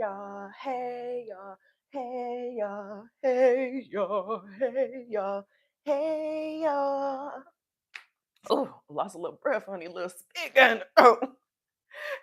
y'all, hey y'all, hey y'all, hey y'all, hey y'all, hey y'all. Oh, lost a little breath, honey, little spit gun. Oh.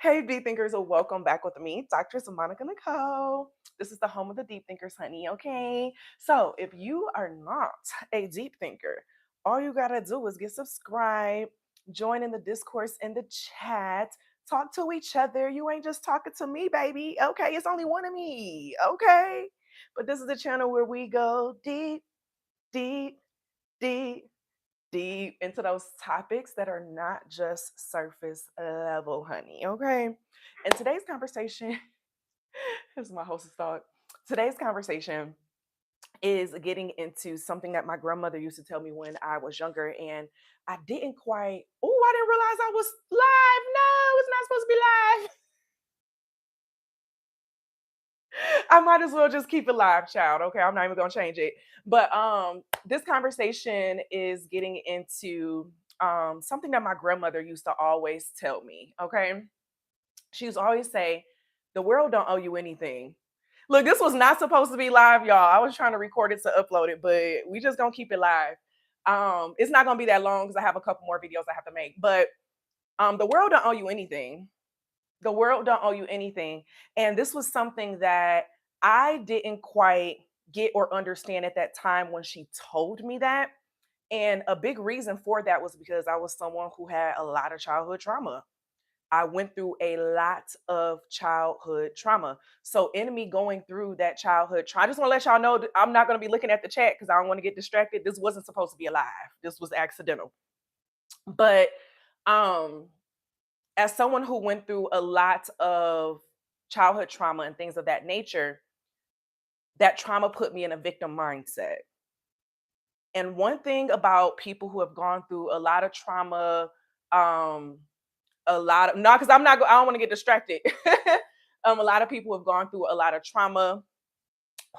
Hey, deep thinkers, welcome back with me, Dr. Monica Nicole. This is the home of the deep thinkers, honey. Okay. So, if you are not a deep thinker, all you gotta do is get subscribed, join in the discourse in the chat, talk to each other. You ain't just talking to me, baby. Okay, it's only one of me. Okay. But this is the channel where we go deep, deep, deep, deep into those topics that are not just surface level, honey. Okay. And today's conversation, as my hostess thought, today's conversation is getting into something that my grandmother used to tell me when I was younger. And I didn't quite, oh, I didn't realize I was live. No, it's not supposed to be live. I might as well just keep it live, child. Okay, I'm not even gonna change it. But this conversation is getting into something that my grandmother used to always tell me. Okay, she used to always say, "The world don't owe you anything." Look, this was not supposed to be live, y'all. I was trying to record it to upload it, but we just gonna keep it live. It's not gonna be that long because I have a couple more videos I have to make. But the world don't owe you anything. The world don't owe you anything. And this was something that I didn't quite get or understand at that time when she told me that. And a big reason for that was because I was someone who had a lot of childhood trauma. I went through a lot of childhood trauma. So, in me going through that childhood trauma, I just want to let y'all know that I'm not going to be looking at the chat because I don't want to get distracted. This wasn't supposed to be a live. This was accidental. But um as someone who went through a lot of childhood trauma and things of that nature, that trauma put me in a victim mindset. And one thing about people who have gone through a lot of trauma, um, a lot of no, because I don't want to get distracted. A lot of people have gone through a lot of trauma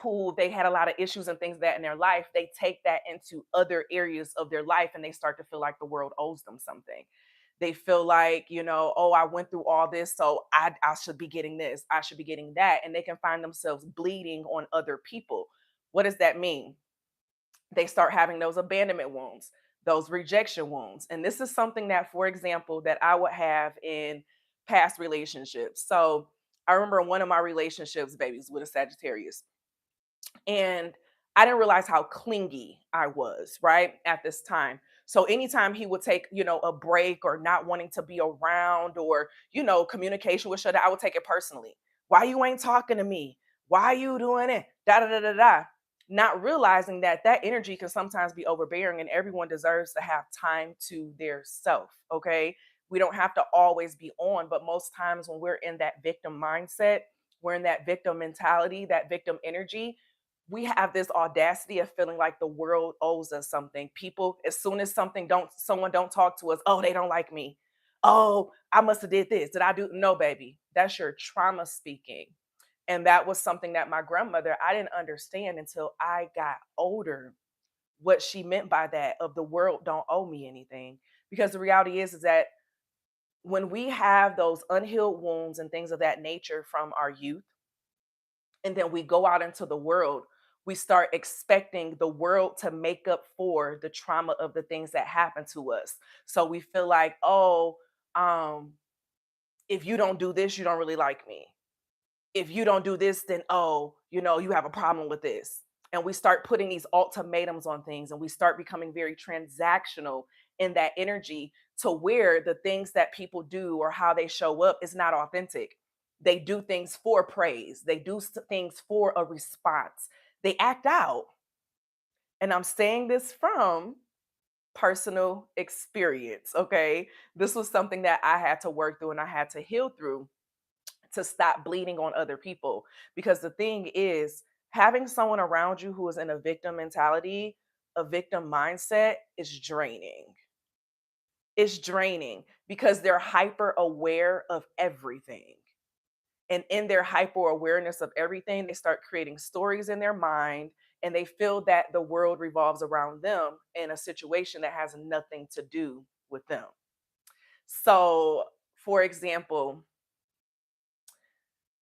who they had a lot of issues and things that in their life, they take that into other areas of their life and they start to feel like the world owes them something. They feel like, oh, I went through all this, so I should be getting this, I should be getting that. And they can find themselves bleeding on other people. What does that mean? They start having those abandonment wounds, those rejection wounds. And this is something that, for example, that I would have in past relationships. So I remember one of my relationships, babies, with a Sagittarius, and I didn't realize how clingy I was, right, at this time. So anytime he would take, a break or not wanting to be around or, communication would shut down, I would take it personally. Why you ain't talking to me? Why you doing it? Da da da da da. Not realizing that that energy can sometimes be overbearing and everyone deserves to have time to their self. Okay. We don't have to always be on, but most times when we're in that victim mindset, we're in that victim mentality, that victim energy, we have this audacity of feeling like the world owes us something. People, as soon as someone don't talk to us, oh, they don't like me. Oh, I must have did this. Did I do? No, baby. That's your trauma speaking. And that was something that my grandmother, I didn't understand until I got older what she meant by that of the world don't owe me anything. Because the reality is that when we have those unhealed wounds and things of that nature from our youth, and then we go out into the world, we start expecting the world to make up for the trauma of the things that happen to us. So we feel like, oh, um if you don't do this, you don't really like me. If you don't do this, then oh, you have a problem with this. And we start putting these ultimatums on things and we start becoming very transactional in that energy to where the things that people do or how they show up is not authentic. They do things for praise, they do things for a response, they act out. And I'm saying this from personal experience. Okay. This was something that I had to work through and I had to heal through to stop bleeding on other people. Because the thing is, having someone around you who is in a victim mentality, a victim mindset is draining. It's draining because they're hyper aware of everything. And in their hyper awareness of everything, they start creating stories in their mind and they feel that the world revolves around them in a situation that has nothing to do with them. So, for example,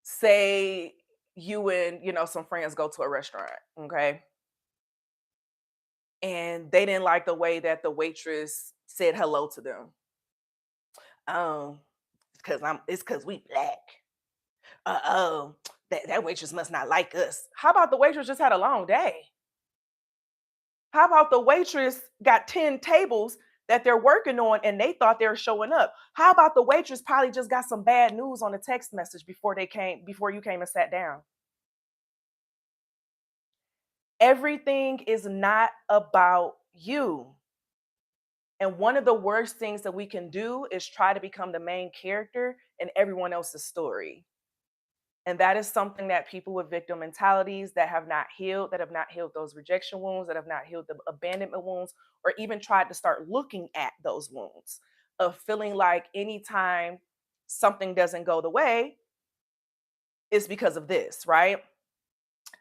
say you and, some friends go to a restaurant, okay? And they didn't like the way that the waitress said hello to them. Um, it's because we black. Oh, that waitress must not like us. How about the waitress just had a long day? How about the waitress got 10 tables that they're working on and they thought they were showing up? How about the waitress probably just got some bad news on a text message before you came and sat down? Everything is not about you. And one of the worst things that we can do is try to become the main character in everyone else's story. And that is something that people with victim mentalities that have not healed those rejection wounds, that have not healed the abandonment wounds, or even tried to start looking at those wounds of feeling like anytime something doesn't go the way, it's because of this, right?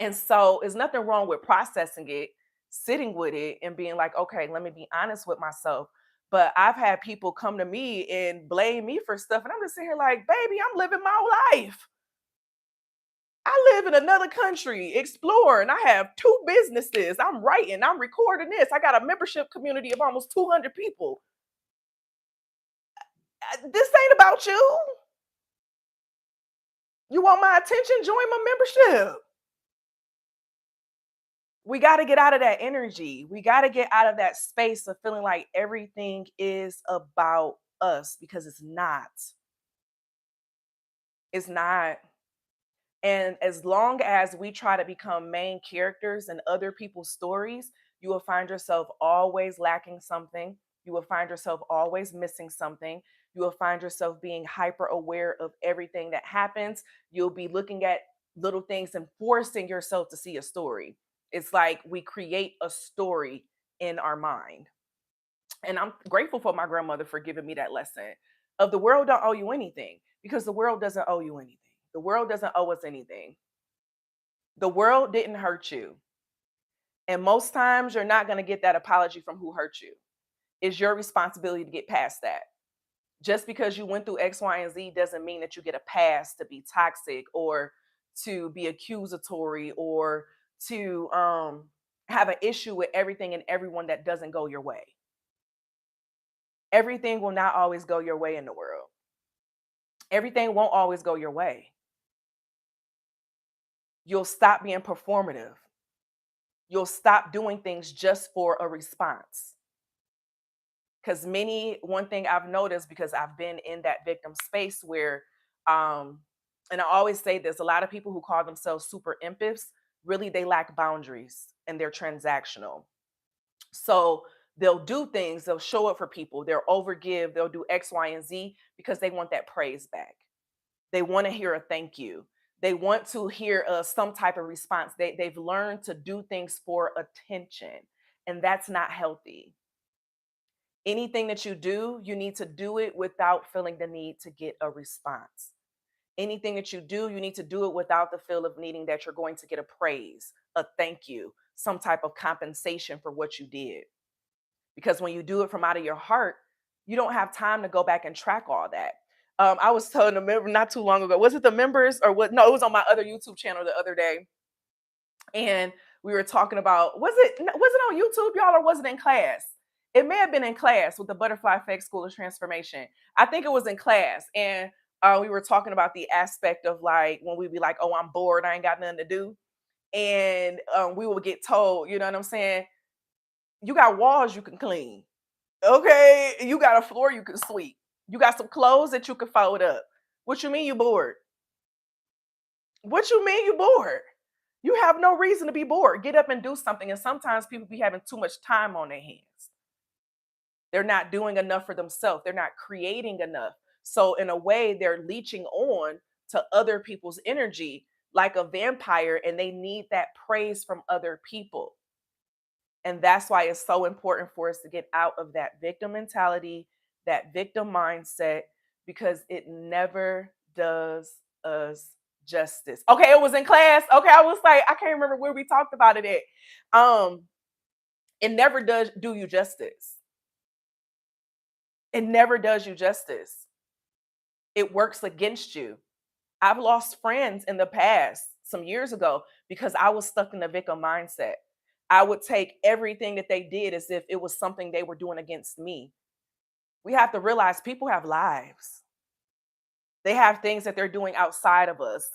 And so there's nothing wrong with processing it, sitting with it, and being like, okay, let me be honest with myself. But I've had people come to me and blame me for stuff. And I'm just sitting here like, baby, I'm living my life. I live in another country, exploring. I have two businesses. I'm writing, I'm recording this. I got a membership community of almost 200 people. This ain't about you. You want my attention? Join my membership. We got to get out of that energy. We got to get out of that space of feeling like everything is about us because it's not. It's not. And as long as we try to become main characters in other people's stories, you will find yourself always lacking something. You will find yourself always missing something. You will find yourself being hyper aware of everything that happens. You'll be looking at little things and forcing yourself to see a story. It's like we create a story in our mind. And I'm grateful for my grandmother for giving me that lesson of the world don't owe you anything because the world doesn't owe you anything. The world doesn't owe us anything. The world didn't hurt you. And most times you're not going to get that apology from who hurt you. It's your responsibility to get past that. Just because you went through X, Y, and Z doesn't mean that you get a pass to be toxic or to be accusatory or to have an issue with everything and everyone that doesn't go your way. Everything will not always go your way in the world. Everything won't always go your way. You'll stop being performative. You'll stop doing things just for a response. Because one thing I've noticed because I've been in that victim space where, um, and I always say this, a lot of people who call themselves super empaths, really they lack boundaries and they're transactional. So they'll do things, they'll show up for people, they'll overgive, they'll do X, Y, and Z because they want that praise back. They want to hear a thank you. They want to hear some type of response. They've learned to do things for attention, and that's not healthy. Anything that you do, you need to do it without feeling the need to get a response. Anything that you do, you need to do it without the feel of needing that you're going to get a praise, a thank you, some type of compensation for what you did. Because when you do it from out of your heart, you don't have time to go back and track all that. I was telling a member not too long ago, was it the members or what? No, it was on my other YouTube channel the other day. And we were talking about, was it on YouTube, y'all, or was it in class? It may have been in class with the Butterfly Effect School of Transformation. I think it was in class. And we were talking about the aspect of like when we be like, oh, I'm bored, I ain't got nothing to do. And we will get told, you know what I'm saying? You got walls you can clean. Okay, you got a floor you can sweep. You got some clothes that you can fold up. What you mean you bored? What you mean you bored? You have no reason to be bored. Get up and do something. And sometimes people be having too much time on their hands. They're not doing enough for themselves. They're not creating enough. So in a way, they're leeching on to other people's energy like a vampire, and they need that praise from other people. And that's why it's so important for us to get out of that victim mentality, that victim mindset, because it never does us justice. Okay, it was in class. Okay, I was like, I can't remember where we talked about it at. It never does do you justice. It never does you justice. It works against you. I've lost friends in the past some years ago because I was stuck in the victim mindset. I would take everything that they did as if it was something they were doing against me. We have to realize people have lives. They have things that they're doing outside of us.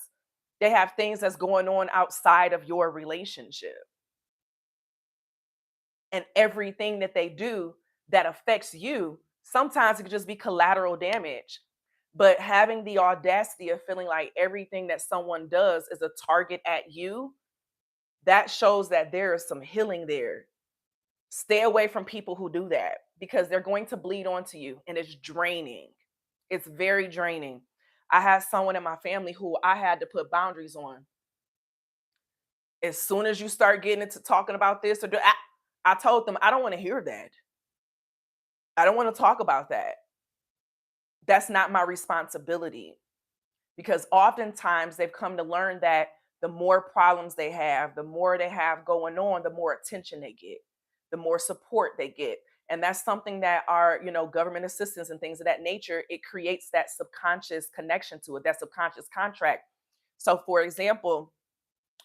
They have things that's going on outside of your relationship. And everything that they do that affects you, sometimes it could just be collateral damage. But having the audacity of feeling like everything that someone does is a target at you, that shows that there is some healing there. Stay away from people who do that because they're going to bleed onto you and it's draining. It's very draining. I had someone in my family who I had to put boundaries on. As soon as you start getting into talking about this, I told them, I don't want to hear that. I don't want to talk about that. That's not my responsibility because oftentimes they've come to learn that the more problems they have, the more they have going on, the more attention they get, the more support they get. And that's something that our, government assistance and things of that nature, it creates that subconscious connection to it, that subconscious contract. So, for example,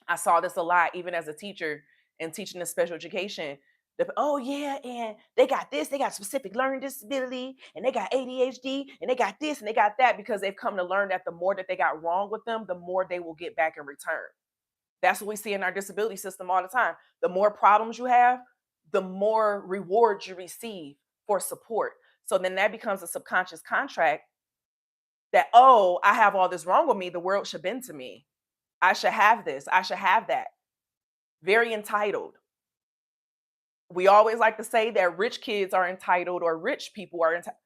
I saw this a lot, even as a teacher and teaching in special education. Oh yeah, and they got this, they got specific learning disability, and they got ADHD, and they got this, and they got that, because they've come to learn that the more that they got wrong with them, the more they will get back in return. That's what we see in our disability system all the time. The more problems you have, the more rewards you receive for support. So then that becomes a subconscious contract that, oh, I have all this wrong with me. The world should bend to me. I should have this. I should have that. Very entitled. We always like to say that rich kids are entitled or rich people are entitled.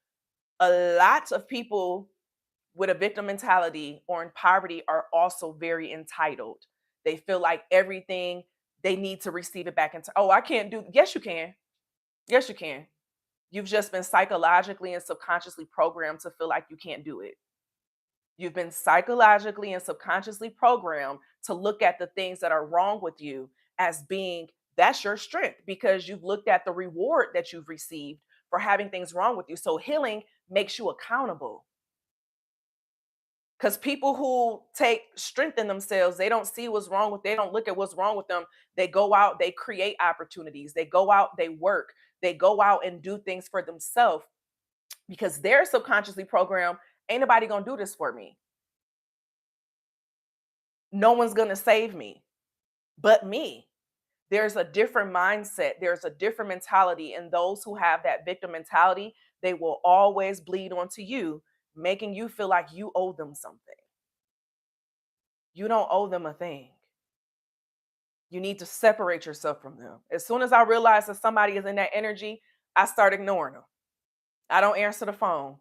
A lot of people with a victim mentality or in poverty are also very entitled. They feel like everything they need to receive it back into. Oh, I can't do. Yes, you can. Yes, you can. You've just been psychologically and subconsciously programmed to feel like you can't do it. You've been psychologically and subconsciously programmed to look at the things that are wrong with you as being that's your strength because you've looked at the reward that you've received for having things wrong with you. So healing makes you accountable. Because people who take strength in themselves, they don't see what's wrong with, they don't look at what's wrong with them. They go out, they create opportunities, they go out, they work, they go out and do things for themselves because they're subconsciously programmed. Ain't nobody gonna do this for me. No one's gonna save me but me. There's a different mindset, there's a different mentality, and those who have that victim mentality, they will always bleed onto you, making you feel like you owe them something. You don't owe them a thing. You need to separate yourself from them. As soon as I realize that somebody is in that energy, I start ignoring them. I don't answer the phone.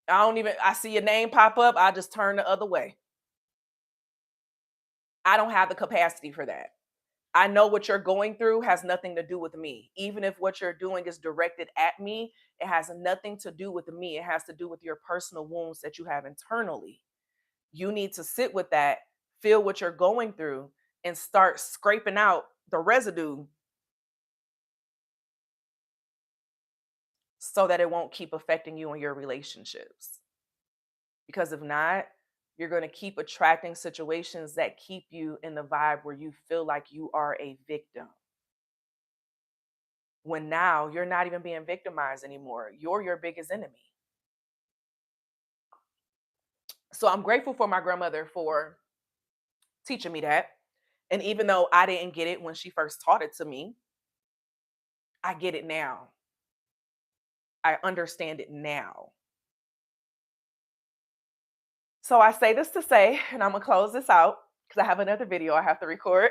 I see your name pop up, I just turn the other way. I don't have the capacity for that. I know what you're going through has nothing to do with me. Even if what you're doing is directed at me, it has nothing to do with me. It has to do with your personal wounds that you have internally. You need to sit with that, feel what you're going through, and start scraping out the residue so that it won't keep affecting you in your relationships. Because if not, you're going to keep attracting situations that keep you in the vibe where you feel like you are a victim. When now you're not even being victimized anymore. You're your biggest enemy. So I'm grateful for my grandmother for teaching me that. And even though I didn't get it when she first taught it to me, I get it now. I understand it now. So I say this to say, and I'm going to close this out because I have another video I have to record.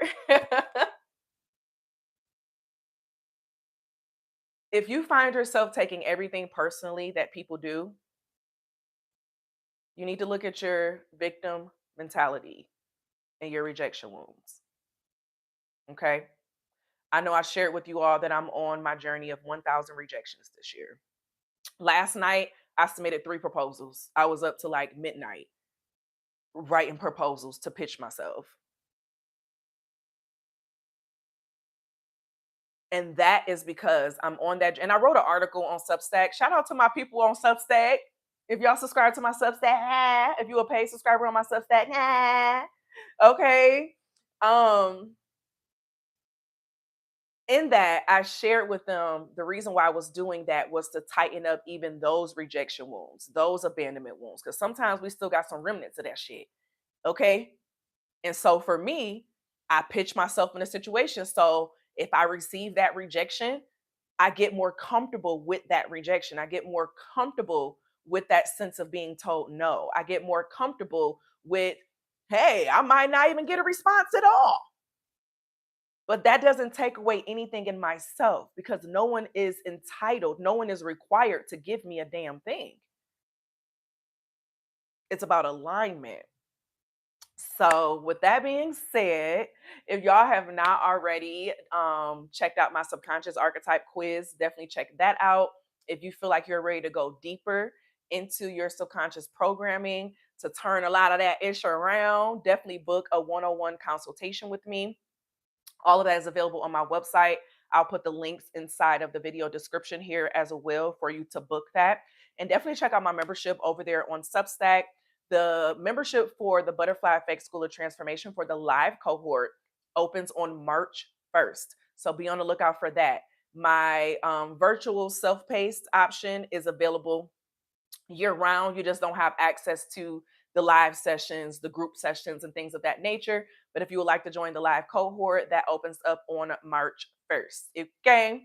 If you find yourself taking everything personally that people do, you need to look at your victim mentality and your rejection wounds. Okay. I know I shared with you all that I'm on my journey of 1,000 rejections this year. Last night, I submitted 3 proposals. I was up to like midnight writing proposals to pitch myself. And that is because I'm on that. And I wrote an article on Substack. Shout out to my people on Substack. If y'all subscribe to my Substack, if you're a paid subscriber on my Substack, Okay. Um, in that, I shared with them the reason why I was doing that was to tighten up even those rejection wounds, those abandonment wounds, because sometimes we still got some remnants of that shit. Okay. And so for me, I pitch myself in a situation. So if I receive that rejection, I get more comfortable with that rejection. I get more comfortable with that sense of being told no. I get more comfortable with, hey, I might not even get a response at all. But that doesn't take away anything in myself because no one is entitled, no one is required to give me a damn thing. It's about alignment. So, with that being said, if y'all have not already checked out my subconscious archetype quiz, definitely check that out. If you feel like you're ready to go deeper into your subconscious programming to turn a lot of that ish around, definitely book a 101 consultation with me. All of that is available on my website. I'll put the links inside of the video description here as well for you to book that. And definitely check out my membership over there on Substack. The membership for the Butterfly Effect School of Transformation for the live cohort opens on March 1st. So be on the lookout for that. My virtual self paced option is available year round. You just don't have access to the live sessions, the group sessions, and things of that nature. But if you would like to join the live cohort, that opens up on March 1st. Okay.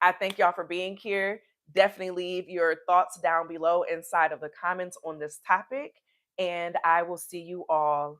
I thank y'all for being here. Definitely leave your thoughts down below inside of the comments on this topic. And I will see you all